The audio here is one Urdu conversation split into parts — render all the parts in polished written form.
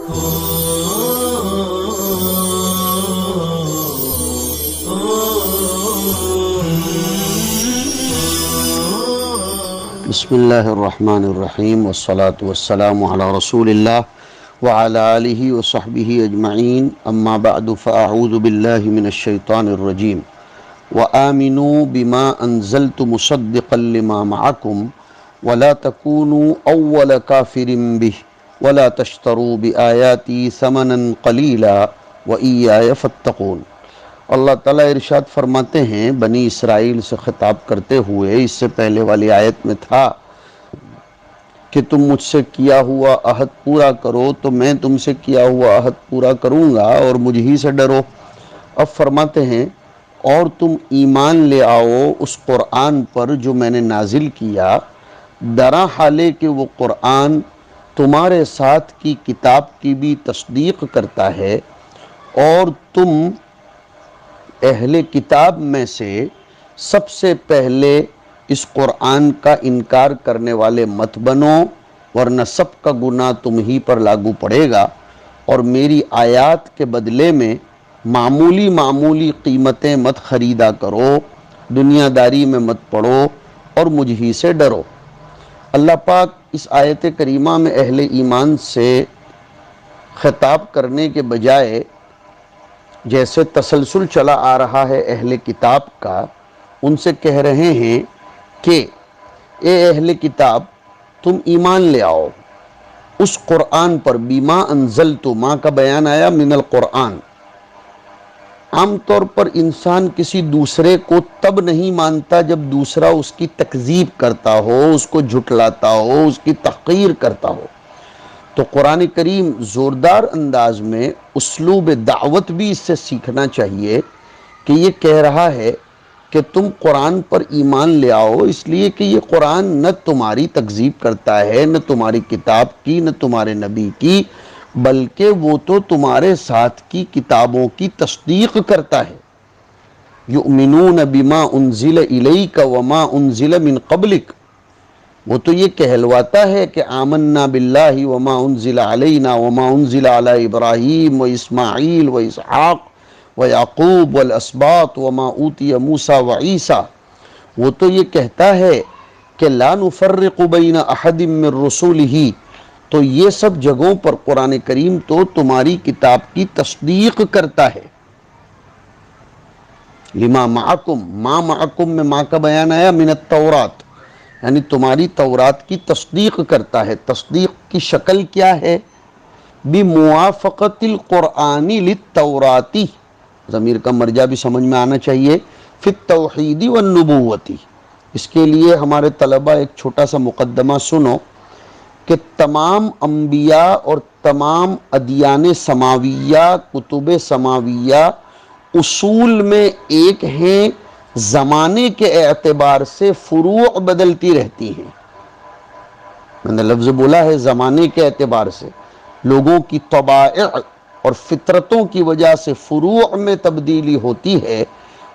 بسم اللہ الرحمن الرحیم والصلاة والسلام علی رسول اللہ وعلی آلہ وصحبہ اجمعین اما بعد فاعوذ باللہ من الشیطان الرجیم وآمنوا بما انزلت مصدقا لما معکم ولا تکونوا اول کافر بہ ولا تشتروا بآیاتی ثمنا قلیلا وإیای فاتقون۔ اللہ تعالیٰ ارشاد فرماتے ہیں بنی اسرائیل سے خطاب کرتے ہوئے، اس سے پہلے والی آیت میں تھا کہ تم مجھ سے کیا ہوا عہد پورا کرو تو میں تم سے کیا ہوا عہد پورا کروں گا اور مجھ ہی سے ڈرو۔ اب فرماتے ہیں اور تم ایمان لے آؤ اس قرآن پر جو میں نے نازل کیا، درا حالے کہ وہ قرآن تمہارے ساتھ کی کتاب کی بھی تصدیق کرتا ہے، اور تم اہل کتاب میں سے سب سے پہلے اس قرآن کا انکار کرنے والے مت بنو، ورنہ سب کا گناہ تم ہی پر لاگو پڑے گا، اور میری آیات کے بدلے میں معمولی قیمتیں مت خریدا کرو، دنیا داری میں مت پڑو اور مجھ ہی سے ڈرو۔ اللہ پاک اس آیت کریمہ میں اہل ایمان سے خطاب کرنے کے بجائے جیسے تسلسل چلا آ رہا ہے اہل کتاب کا، ان سے کہہ رہے ہیں کہ اے اہل کتاب تم ایمان لے آؤ اس قرآن پر، بما انزلت، ماں کا بیان آیا من القرآن۔ عام طور پر انسان کسی دوسرے کو تب نہیں مانتا جب دوسرا اس کی تکذیب کرتا ہو، اس کو جھٹلاتا ہو، اس کی تحقیر کرتا ہو۔ تو قرآن کریم زوردار انداز میں اسلوب دعوت بھی اس سے سیکھنا چاہیے کہ یہ کہہ رہا ہے کہ تم قرآن پر ایمان لے آؤ، اس لیے کہ یہ قرآن نہ تمہاری تکذیب کرتا ہے، نہ تمہاری کتاب کی، نہ تمہارے نبی کی، بلکہ وہ تو تمہارے ساتھ کی کتابوں کی تصدیق کرتا ہے۔ یؤمنون بما انزل الیک وما انزل من قبلک، وہ تو یہ کہلواتا ہے کہ آمنا باللہ وما انزل علینا وما انزل علی ابراہیم و اسماعیل و اسحاق و یعقوب والاسباط وما اوتی موسیٰ و عیسیٰ، وہ تو یہ کہتا ہے کہ لا نفرق بین احد من رسولہ۔ تو یہ سب جگہوں پر قرآن کریم تو تمہاری کتاب کی تصدیق کرتا ہے۔ لما معکم، ما معکم میں ما کا بیان آیا من التورات، یعنی تمہاری تورات کی تصدیق کرتا ہے۔ تصدیق کی شکل کیا ہے؟ بموافقت القرآن للتوراتی، ضمیر کا مرجع بھی سمجھ میں آنا چاہیے، فی التوحید والنبوتی۔ اس کے لیے ہمارے طلبہ ایک چھوٹا سا مقدمہ سنو کہ تمام انبیاء اور تمام ادیان سماویہ، کتب سماویہ اصول میں ایک ہیں، زمانے کے اعتبار سے فروع بدلتی رہتی ہیں۔ میں نے لفظ بولا ہے زمانے کے اعتبار سے، لوگوں کی طبائع اور فطرتوں کی وجہ سے فروع میں تبدیلی ہوتی ہے،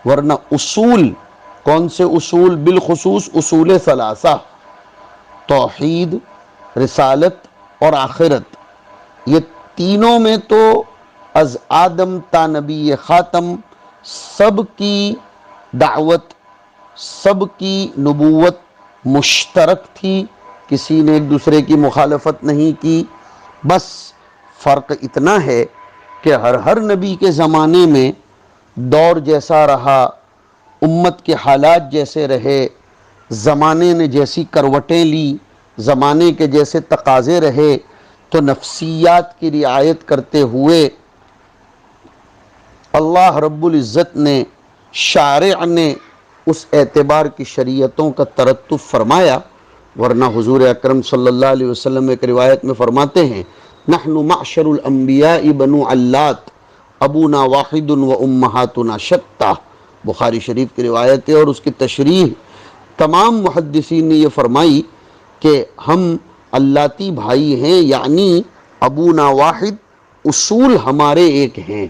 ورنہ اصول، کون سے اصول؟ بالخصوص اصول ثلاثہ، توحید، رسالت اور آخرت، یہ تینوں میں تو از آدم تا نبی خاتم سب کی دعوت، سب کی نبوت مشترک تھی، کسی نے ایک دوسرے کی مخالفت نہیں کی۔ بس فرق اتنا ہے کہ ہر نبی کے زمانے میں دور جیسا رہا، امت کے حالات جیسے رہے، زمانے نے جیسی کروٹیں لی، زمانے کے جیسے تقاضے رہے، تو نفسیات کی رعایت کرتے ہوئے اللہ رب العزت نے، شارع نے اس اعتبار کی شریعتوں کا ترتب فرمایا۔ ورنہ حضور اکرم صلی اللہ علیہ وسلم ایک روایت میں فرماتے ہیں نحن معشر الانبیاء بنو علات ابونا واحد و امہاتنا شتیٰ، بخاری شریف کی روایت ہے، اور اس کی تشریح تمام محدثین نے یہ فرمائی کہ ہم اللاتی بھائی ہیں، یعنی ابونا واحد، اصول ہمارے ایک ہیں،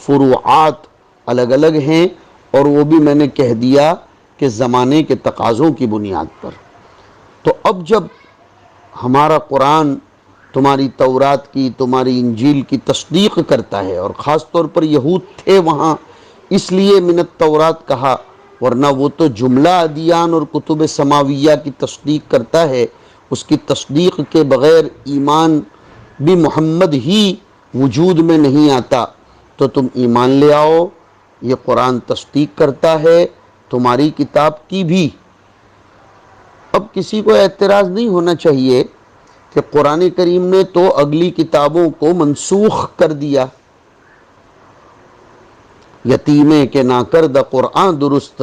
فروعات الگ الگ ہیں، اور وہ بھی میں نے کہہ دیا کہ زمانے کے تقاضوں کی بنیاد پر۔ تو اب جب ہمارا قرآن تمہاری تورات کی، تمہاری انجیل کی تصدیق کرتا ہے، اور خاص طور پر یہود تھے وہاں، اس لیے من التورات کہا، ورنہ وہ تو جملہ ادیان اور کتب سماویہ کی تصدیق کرتا ہے۔ اس کی تصدیق کے بغیر ایمان بھی محمد ہی وجود میں نہیں آتا۔ تو تم ایمان لے آؤ، یہ قرآن تصدیق کرتا ہے تمہاری کتاب کی بھی۔ اب کسی کو اعتراض نہیں ہونا چاہیے کہ قرآن کریم نے تو اگلی کتابوں کو منسوخ کر دیا، یتیمے کے نہ کرد قرآن درست،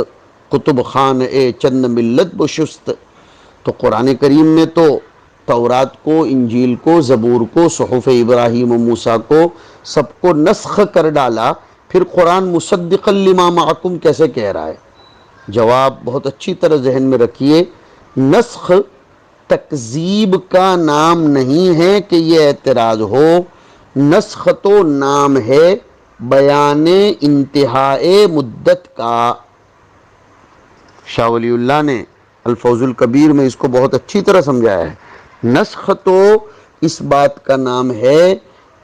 کتب خان اے چند ملت بشست۔ تو قرآن کریم نے تو تورات کو، انجیل کو، زبور کو، صحف ابراہیم و موسیٰ کو سب کو نسخ کر ڈالا، پھر قرآن مصدقا لما معکم کیسے کہہ رہا ہے؟ جواب بہت اچھی طرح ذہن میں رکھیے، نسخ تکذیب کا نام نہیں ہے کہ یہ اعتراض ہو، نسخ تو نام ہے بیان انتہائے مدت کا۔ شاہ ولی اللہ نے الفوز الکبیر میں اس کو بہت اچھی طرح سمجھایا ہے۔ نسخ تو اس بات کا نام ہے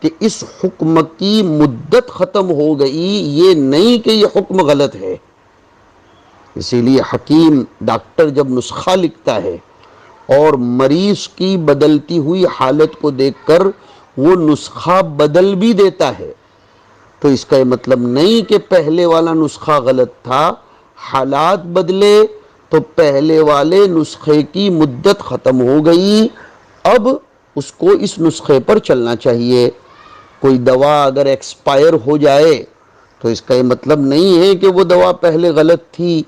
کہ اس حکم کی مدت ختم ہو گئی، یہ نہیں کہ یہ حکم غلط ہے۔ اسی لیے حکیم ڈاکٹر جب نسخہ لکھتا ہے اور مریض کی بدلتی ہوئی حالت کو دیکھ کر وہ نسخہ بدل بھی دیتا ہے، تو اس کا یہ مطلب نہیں کہ پہلے والا نسخہ غلط تھا، حالات بدلے تو پہلے والے نسخے کی مدت ختم ہو گئی، اب اس کو اس نسخے پر چلنا چاہیے۔ کوئی دوا اگر ایکسپائر ہو جائے تو اس کا یہ مطلب نہیں ہے کہ وہ دوا پہلے غلط تھی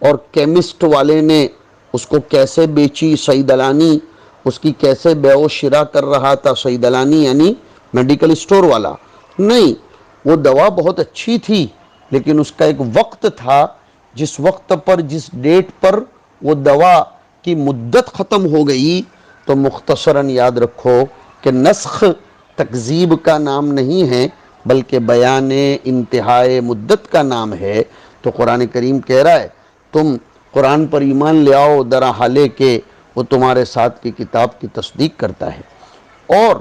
اور کیمسٹ والے نے اس کو کیسے بیچی، سیدلانی اس کی کیسے بیع و شراء کر رہا تھا، سیدلانی یعنی میڈیکل اسٹور والا، نہیں، وہ دوا بہت اچھی تھی لیکن اس کا ایک وقت تھا، جس وقت پر، جس ڈیٹ پر وہ دوا کی مدت ختم ہو گئی۔ تو مختصراً یاد رکھو کہ نسخ تکذیب کا نام نہیں ہے بلکہ بیان انتہائے مدت کا نام ہے۔ تو قرآن کریم کہہ رہا ہے تم قرآن پر ایمان لے آؤ، درا حالے کہ وہ تمہارے ساتھ کی کتاب کی تصدیق کرتا ہے، اور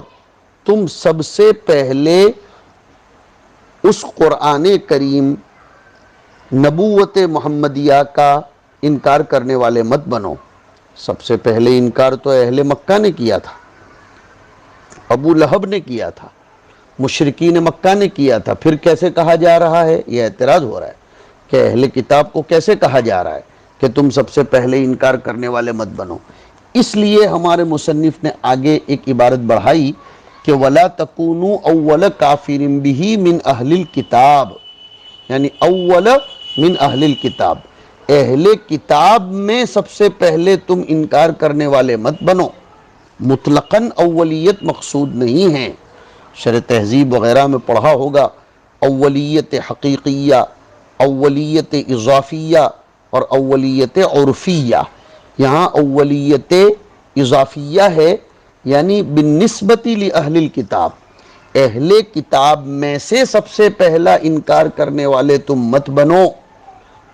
تم سب سے پہلے اس قرآن کریم نبوت محمدیہ کا انکار کرنے والے مت بنو۔ سب سے پہلے انکار تو اہل مکہ نے کیا تھا، ابو لہب نے کیا تھا، مشرکین مکہ نے کیا تھا، پھر کیسے کہا جا رہا ہے؟ یہ اعتراض ہو رہا ہے کہ اہل کتاب کو کیسے کہا جا رہا ہے کہ تم سب سے پہلے انکار کرنے والے مت بنو۔ اس لیے ہمارے مصنف نے آگے ایک عبارت بڑھائی کہ وَلَا تَكُونُوا أَوَّلَ كَافِرٍ بِهِ مِنْ أَهْلِ الْكِتَابِ، یعنی اول من اہل الکتاب، اہل کتاب میں سب سے پہلے تم انکار کرنے والے مت بنو۔ مطلقاً اولیت مقصود نہیں ہے، شرح تہذیب وغیرہ میں پڑھا ہوگا، اولیت حقیقیہ، اولیت اضافیہ اور اولیت عرفیہ۔ یہاں اولیت اضافیہ ہے یعنی بالنسبت لأہل الکتاب، اہل کتاب میں سے سب سے پہلا انکار کرنے والے تم مت بنو۔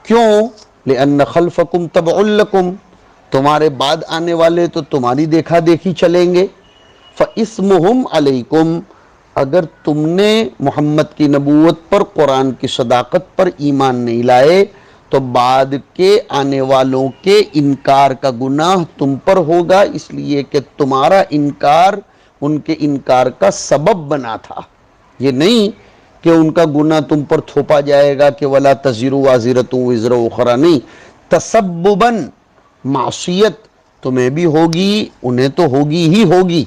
کیوں؟ لأن خلفکم تبع لکم، تمہارے بعد آنے والے تو تمہاری دیکھا دیکھی چلیں گے۔ فاسمہم علیکم، اگر تم نے محمد کی نبوت پر، قرآن کی صداقت پر ایمان نہیں لائے تو بعد کے آنے والوں کے انکار کا گناہ تم پر ہوگا، اس لیے کہ تمہارا انکار ان کے انکار کا سبب بنا تھا۔ یہ نہیں کہ ان کا گناہ تم پر تھوپا جائے گا کہ وَلَا تَزِرُ وَازِرَةٌ وِزْرَ أُخْرَىٰ، نہیں، تسبباً معصیت تمہیں بھی ہوگی، انہیں تو ہوگی ہی ہوگی۔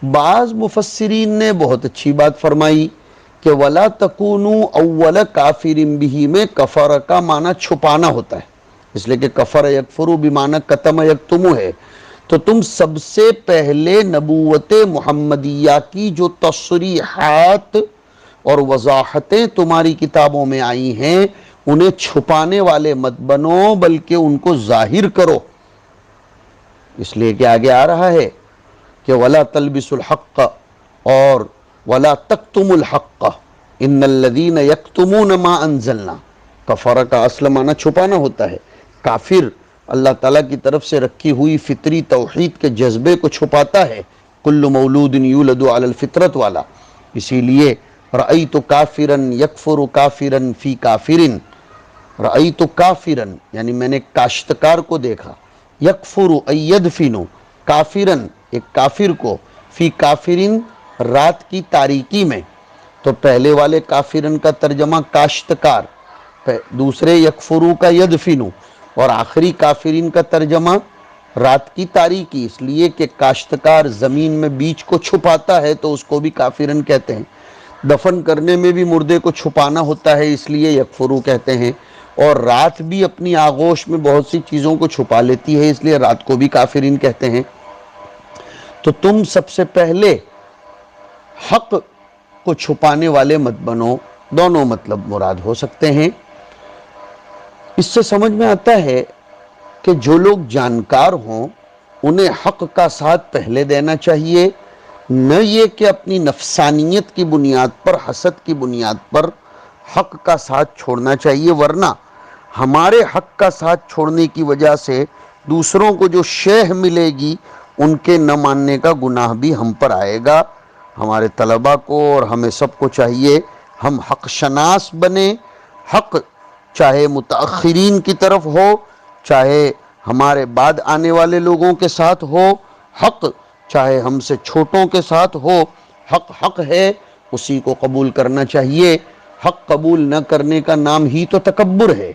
بعض مفسرین نے بہت اچھی بات فرمائی کہ وَلَا تَكُونُوا أَوَّلَ كَافِرٍ بِهِ میں کفر کا معنی چھپانا ہوتا ہے، اس لیے کہ کفر یکفر بمعنی کتم یکتم ہے۔ تو تم سب سے پہلے نبوت محمدیہ کی جو تصریحات اور وضاحتیں تمہاری کتابوں میں آئی ہیں انہیں چھپانے والے مت بنو بلکہ ان کو ظاہر کرو۔ اس لیے کہ آگے آ رہا ہے کہ وَلَا تَلْبِسُوا الْحَقَّ اور وَلَا تَكْتُمُوا الْحَقَّ إِنَّ الَّذِينَ يَكْتُمُونَ مَا أَنزَلْنَا، کفر کا اصل معنی چھپانا ہوتا ہے، کافر اللہ تعالیٰ کی طرف سے رکھی ہوئی فطری توحید کے جذبے کو چھپاتا ہے، کل مولود یولد علی الفطرت والا. اسی لیے رأیت کافرن یکفر کافرن فی کافرن، رأیت کافرن یعنی میں نے کاشتکار کو دیکھا، یکفر ایدفن کافرن ایک کافر کو، فی کافرن رات کی تاریکی میں. تو پہلے والے کافرن کا ترجمہ کاشتکار، دوسرے یکفرو کا یدفنو، اور آخری کافرین کا ترجمہ رات کی تاریکی، اس لیے کہ کاشتکار زمین میں بیج کو چھپاتا ہے تو اس کو بھی کافرن کہتے ہیں. دفن کرنے میں بھی مردے کو چھپانا ہوتا ہے اس لیے یکفرو کہتے ہیں، اور رات بھی اپنی آغوش میں بہت سی چیزوں کو چھپا لیتی ہے اس لیے رات کو بھی کافرین کہتے ہیں. تو تم سب سے پہلے حق کو چھپانے والے مت بنو، دونوں مطلب مراد ہو سکتے ہیں. اس سے سمجھ میں آتا ہے کہ جو لوگ جانکار ہوں انہیں حق کا ساتھ پہلے دینا چاہیے، نہ یہ کہ اپنی نفسانیت کی بنیاد پر، حسد کی بنیاد پر حق کا ساتھ چھوڑنا چاہیے، ورنہ ہمارے حق کا ساتھ چھوڑنے کی وجہ سے دوسروں کو جو شیخ ملے گی ان کے نہ ماننے کا گناہ بھی ہم پر آئے گا. ہمارے طلباء کو اور ہمیں سب کو چاہیے ہم حق شناس بنیں. حق چاہے متاخرین کی طرف ہو، چاہے ہمارے بعد آنے والے لوگوں کے ساتھ ہو، حق چاہے ہم سے چھوٹوں کے ساتھ ہو، حق حق ہے، اسی کو قبول کرنا چاہیے. حق قبول نہ کرنے کا نام ہی تو تکبر ہے.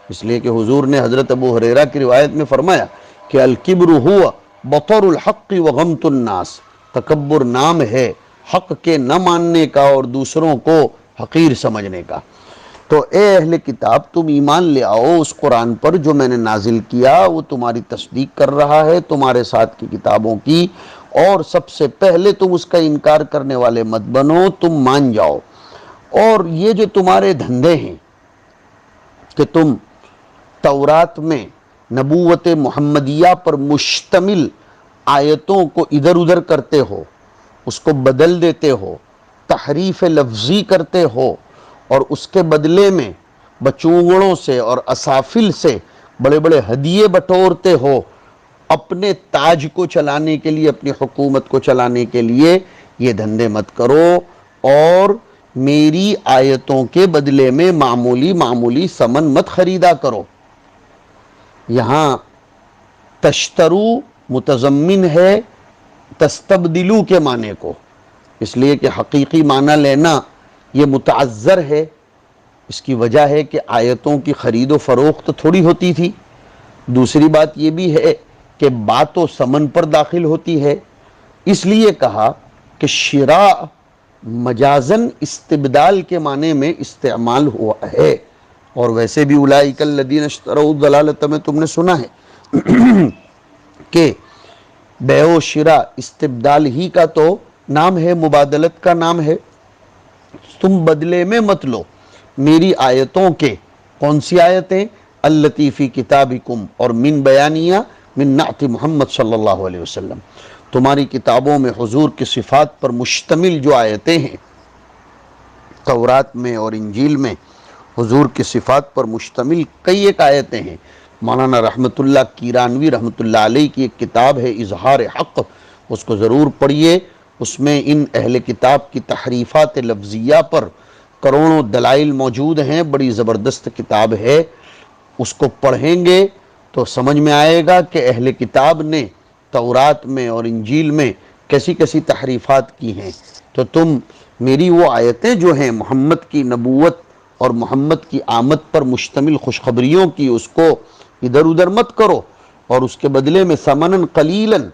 اس لیے کہ حضور نے حضرت ابو ہریرہ کی روایت میں فرمایا کہ الکبر ہوا بطر الحق وغمت الناس، تکبر نام ہے حق کے نہ ماننے کا اور دوسروں کو حقیر سمجھنے کا. تو اے اہل کتاب تم ایمان لے آؤ اس قرآن پر جو میں نے نازل کیا، وہ تمہاری تصدیق کر رہا ہے تمہارے ساتھ کی کتابوں کی، اور سب سے پہلے تم اس کا انکار کرنے والے مت بنو، تم مان جاؤ. اور یہ جو تمہارے دھندے ہیں کہ تم تورات میں نبوت محمدیہ پر مشتمل آیتوں کو ادھر ادھر کرتے ہو، اس کو بدل دیتے ہو، تحریف لفظی کرتے ہو، اور اس کے بدلے میں بچونگڑوں سے اور اسافل سے بڑے بڑے ہدیے بٹورتے ہو اپنے تاج کو چلانے کے لیے، اپنی حکومت کو چلانے کے لیے، یہ دھندے مت کرو. اور میری آیتوں کے بدلے میں معمولی معمولی سمن مت خریدا کرو. یہاں تشترو متضمن ہے تستبدلو کے معنی کو، اس لیے کہ حقیقی معنی لینا یہ متعذر ہے. اس کی وجہ ہے کہ آیتوں کی خرید و فروخت تھوڑی ہوتی تھی. دوسری بات یہ بھی ہے کہ بات و ثمن پر داخل ہوتی ہے، اس لیے کہا کہ شراء مجازن استبدال کے معنی میں استعمال ہوا ہے. اور ویسے بھی اولئک الذین اشتروا الضلالۃ میں تم نے سنا ہے کہ بیع و شراء استبدال ہی کا تو نام ہے، مبادلت کا نام ہے. تم بدلے میں مت لو میری آیتوں کے. کون سی آیتیں؟ التی فی کتابکم، اور من بیانیہ من نعت محمد صلی اللہ علیہ وسلم، تمہاری کتابوں میں حضور کی صفات پر مشتمل جو آیتیں ہیں، تورات میں اور انجیل میں حضور کی صفات پر مشتمل کئی ایک آیتیں ہیں. مولانا رحمت اللہ کیرانوی رحمت اللہ علیہ کی ایک کتاب ہے اظہار حق، اس کو ضرور پڑھیے. اس میں ان اہل کتاب کی تحریفات لفظیہ پر کروڑوں دلائل موجود ہیں، بڑی زبردست کتاب ہے. اس کو پڑھیں گے تو سمجھ میں آئے گا کہ اہل کتاب نے تورات میں اور انجیل میں کیسی کیسی تحریفات کی ہیں. تو تم میری وہ آیتیں جو ہیں محمد کی نبوت اور محمد کی آمد پر مشتمل خوشخبریوں کی، اس کو ادھر ادھر مت کرو، اور اس کے بدلے میں ثمناً قلیلاً،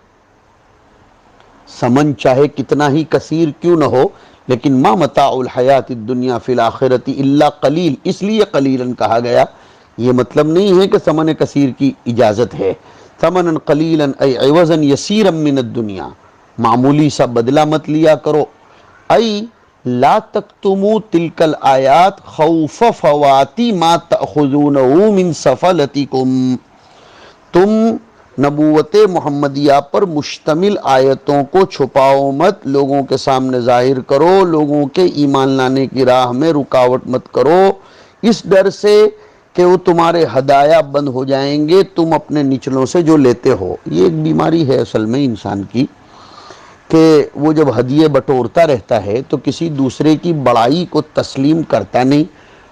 سمن چاہے کتنا ہی کثیر کیوں نہ ہو، لیکن ما متاع الحیات الدنیا فی الآخرۃ الا قلیل، اس لیے قلیلاً کہا گیا. یہ مطلب نہیں ہے کہ ثمن کثیر کی اجازت ہے. ثمناً قلیلاً ای عوضاً یسیراً من الدنیا، معمولی سا بدلہ مت لیا کرو. ای لا تکتموا تلک الآیات خوف فوات ما تأخذونه من سفلتکم، تم نبوت محمدیہ پر مشتمل آیتوں کو چھپاؤ مت، لوگوں کے سامنے ظاہر کرو، لوگوں کے ایمان لانے کی راہ میں رکاوٹ مت کرو، اس ڈر سے کہ وہ تمہارے ہدایا بند ہو جائیں گے تم اپنے نچلوں سے جو لیتے ہو. یہ ایک بیماری ہے اصل میں انسان کی، کہ وہ جب ہدیے بٹورتا رہتا ہے تو کسی دوسرے کی بڑائی کو تسلیم کرتا نہیں،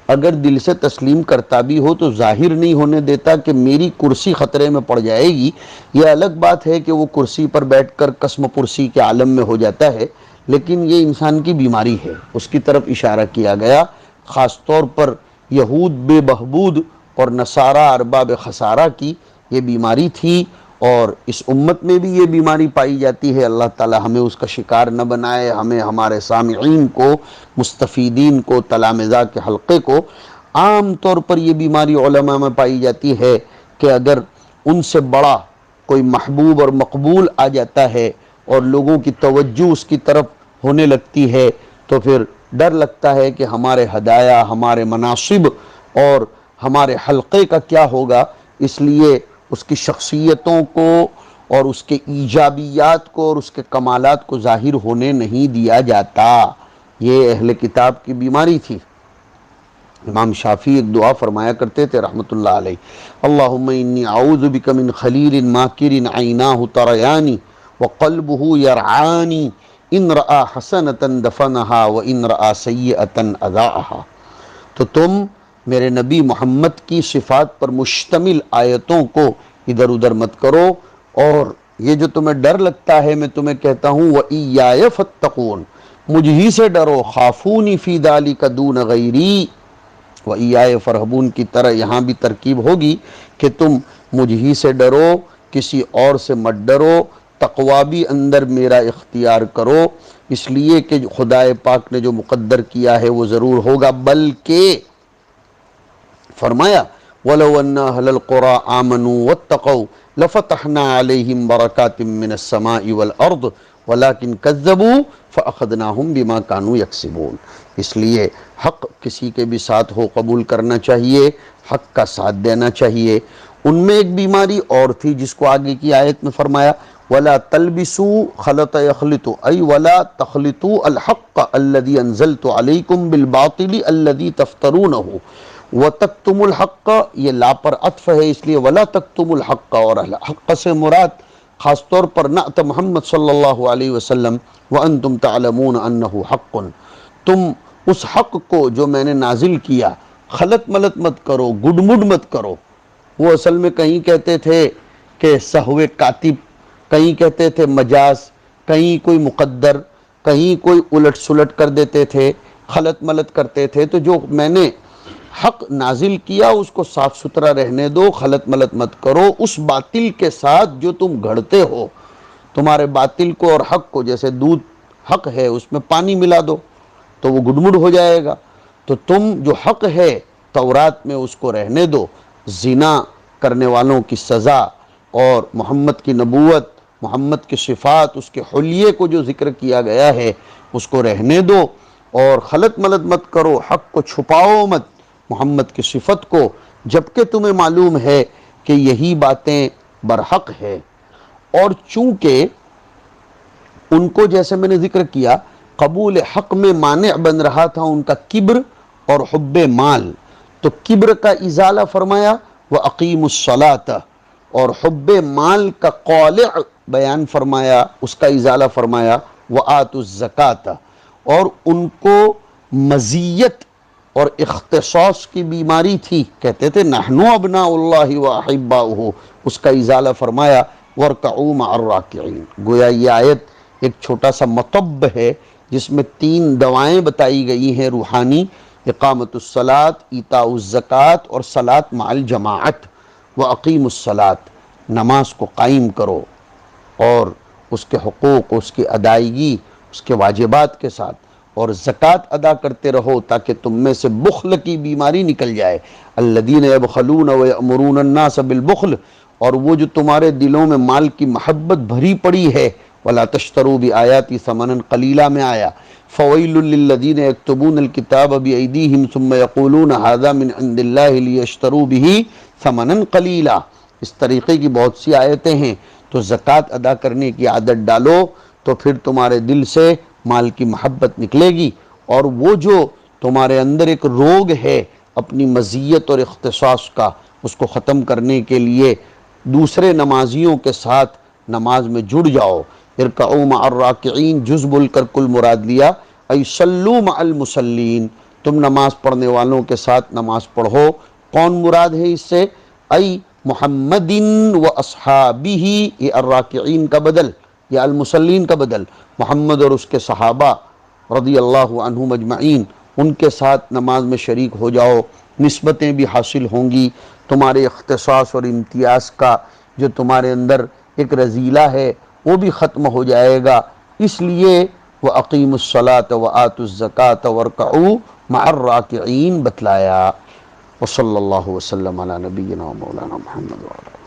اگر دل سے تسلیم کرتا بھی ہو تو ظاہر نہیں ہونے دیتا کہ میری کرسی خطرے میں پڑ جائے گی۔ یہ الگ بات ہے کہ وہ کرسی پر بیٹھ کر قسم پرسی کے عالم میں ہو جاتا ہے، لیکن یہ انسان کی بیماری ہے، اس کی طرف اشارہ کیا گیا۔ خاص طور پر یہود بے بہبود اور نصارہ ارباب خسارہ کی یہ بیماری تھی، اور اس امت میں بھی یہ بیماری پائی جاتی ہے۔ اللہ تعالی ہمیں اس کا شکار نہ بنائے، ہمیں ہمارے سامعین کو، مستفیدین کو، تلامذہ کے حلقے کو۔ عام طور پر یہ بیماری علماء میں پائی جاتی ہے کہ اگر ان سے بڑا کوئی محبوب اور مقبول آ جاتا ہے اور لوگوں کی توجہ اس کی طرف ہونے لگتی ہے تو پھر ڈر لگتا ہے کہ ہمارے ہدایہ، ہمارے مناصب اور ہمارے حلقے کا کیا ہوگا، اس لیے اس کی شخصیتوں کو اور اس کے ایجابیات کو اور اس کے کمالات کو ظاہر ہونے نہیں دیا جاتا۔ یہ اہل کتاب کی بیماری تھی۔ امام شافعی ایک دعا فرمایا کرتے تھے رحمۃ اللہ علیہ، اللہم انی اعوذ بک من خلیل ماکر عیناہ تریانی وقلبہ یرعانی ان رآ حسنۃ دفنہا وان رآ سیئۃ اذاعہا۔ تو تم میرے نبی محمد کی صفات پر مشتمل آیتوں کو ادھر ادھر مت کرو، اور یہ جو تمہیں ڈر لگتا ہے میں تمہیں کہتا ہوں وَإِيَّايَ فَاتَّقُونَ، مجھ ہی سے ڈرو، خافونی فی ذَلِکَ دون غیری، وَإِيَّايَ فَارْهَبُونَ کی طرح یہاں بھی ترکیب ہوگی کہ تم مجھ ہی سے ڈرو، کسی اور سے مت ڈرو، تقوی بھی اندر میرا اختیار کرو، اس لیے کہ خدا پاک نے جو مقدر کیا ہے وہ ضرور ہوگا۔ بلکہ فرمایا وَلَوْ أَنَّ أَهْلَ الْقُرَىٰ آمَنُوا وَاتَّقَوْا لَفَتَحْنَا عَلَيْهِمْ بَرَكَاتٍ مِّنَ السَّمَاءِ وَالْأَرْضِ وَلَٰكِنْ كَذَّبُوا فَأَخَذْنَاهُمْ بِمَا كَانُوا يَكْسِبُونَ۔ اس لیے حق کسی کے بھی ساتھ ہو قبول کرنا چاہیے، حق کا ساتھ دینا چاہیے۔ ان میں ایک بیماری اور تھی جس کو آگے کی آیت میں فرمایا وَلَا تَلْبِسُوا خَلَطَ يَخْلِطُ أي وَلَا تَخْلِطُوا الْحَقَّ الَّذِي أَنزَلْتُ عَلَيْكُمْ بِالْبَاطِلِ الَّذِي تَفْتَرُونَهُ وَتَكْتُمُ الْحَقَّ، یہ لا پر عطف ہے اس لیے وَلَا تَكْتُمُ الْحَقَّ، اور حق سے مراد خاص طور پر نعت محمد صلی اللہ علیہ وسلم وَأَنْتُمْ تَعْلَمُونَ أَنَّهُ حَقٌّ، تم اس حق کو جو میں نے نازل کیا خلط ملط مت کرو، گڈ مڈ مت کرو۔ وہ اصل میں کہیں کہتے تھے کہ سہو کاتب، کہیں کہتے تھے مجاز، کہیں کوئی مقدر، کہیں کوئی الٹ سلٹ کر دیتے تھے، خلط ملط کرتے تھے۔ تو جو میں نے حق نازل کیا اس کو صاف ستھرا رہنے دو، خلط ملط مت کرو۔ اس باطل کے ساتھ جو تم گھڑتے ہو، تمہارے باطل کو اور حق کو، جیسے دودھ حق ہے اس میں پانی ملا دو تو وہ گڈمڈ ہو جائے گا، تو تم جو حق ہے تورات میں اس کو رہنے دو، زنا کرنے والوں کی سزا اور محمد کی نبوت، محمد کی صفات، اس کے حلیے کو جو ذکر کیا گیا ہے اس کو رہنے دو، اور خلط ملط مت کرو، حق کو چھپاؤ مت، محمد کی صفت کو، جبکہ تمہیں معلوم ہے کہ یہی باتیں برحق ہے۔ اور چونکہ ان کو جیسے میں نے ذکر کیا قبول حق میں مانع بن رہا تھا ان کا کبر اور حب مال، تو کبر کا ازالہ فرمایا وَأَقِيمُوا الصَّلَاةَ، اور حب مال کا قالع بیان فرمایا، اس کا ازالہ فرمایا وَآتُوا الزَّكَاةَ۔ اور ان کو مزیت اور اختصاص کی بیماری تھی، کہتے تھے نحن ابناء اللہ واحباؤہ، اس کا ازالہ فرمایا وَارْكَعُوا مَعَ الرَّاكِعِينَ۔ گویا یہ آیت ایک چھوٹا سا مطب ہے جس میں 3 دوائیں بتائی گئی ہیں روحانی: اقامت الصلاۃ، ایتاء الزکوٰۃ اور صلاۃ مع الجماعت۔ وَأَقِیمُوا الصلاۃ، نماز کو قائم کرو اور اس کے حقوق، اس کی ادائیگی، اس کے واجبات کے ساتھ، اور زکوٰۃ ادا کرتے رہو تاکہ تم میں سے بخل کی بیماری نکل جائے۔ الذین یبخلون ویأمرون الناس بالبخل، اور وہ جو تمہارے دلوں میں مال کی محبت بھری پڑی ہے، وَلَا تَشْتَرُوا بِآیَاتِی ثَمَنًا قَلِیلًا میں آیا فَوَیْلٌ لِلَّذِینَ یَکْتُبُونَ الْکِتَابَ بِأَیْدِیہِم ثُمَّ یَقُولُونَ هَذَا مِنْ عِنْدِ اللَّهِ لِیَشْتَرُوا بِهِ ثَمَنًا قَلِیلًا۔ اس طریقے کی بہت سی آیتیں ہیں۔ تو زکوٰۃ ادا کرنے کی عادت ڈالو تو پھر تمہارے دل سے مال کی محبت نکلے گی، اور وہ جو تمہارے اندر ایک روگ ہے اپنی مزیت اور اختصاص کا، اس کو ختم کرنے کے لیے دوسرے نمازیوں کے ساتھ نماز میں جڑ جاؤ۔ ارکعوا مع الراکعین، جز بول کر کل مراد لیا، ای صلو مع المصلین، تم نماز پڑھنے والوں کے ساتھ نماز پڑھو۔ کون مراد ہے اس سے؟ ای محمد و اصحابہ، یہ الراکعین کا بدل یا المصلین کا بدل، محمد اور اس کے صحابہ رضی اللہ عنہم اجمعین، ان کے ساتھ نماز میں شریک ہو جاؤ، نسبتیں بھی حاصل ہوں گی، تمہارے اختصاص اور امتیاز کا جو تمہارے اندر ایک رذیلہ ہے وہ بھی ختم ہو جائے گا۔ اس لیے وَأَقِيمُوا الصَّلَاةَ وَآتُوا الزَّكَاةَ وَارْكَعُوا مَعَ الرَّاكِعِينَ بتلایا۔ وصلی اللہ وسلم علی نبینا و مولانا محمد وعلی